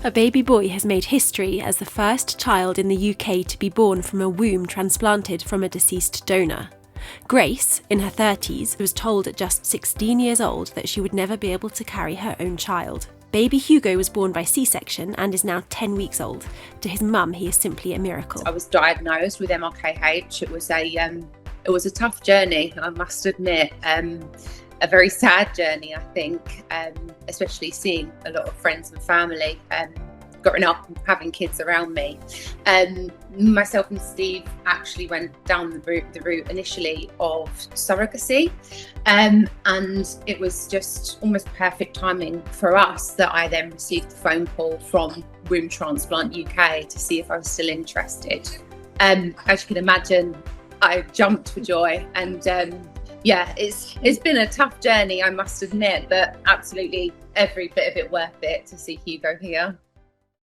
A baby boy has made history as the first child in the UK to be born from a womb transplanted from a deceased donor. Grace, in her 30s, was told at just 16 years old that she would never be able to carry her own child. Baby Hugo was born by C-section and is now 10 weeks old. To his mum, he is simply a miracle. I was diagnosed with MRKH. It was a tough journey, I must admit. A very sad journey, I think, especially seeing a lot of friends and family growing up and having kids around me. Myself and Steve actually went down the route initially of surrogacy, and it was just almost perfect timing for us that I then received the phone call from Womb Transplant UK to see if I was still interested. As you can imagine, I jumped for joy, and it's been a tough journey, I must admit, but absolutely every bit of it worth it to see Hugo here.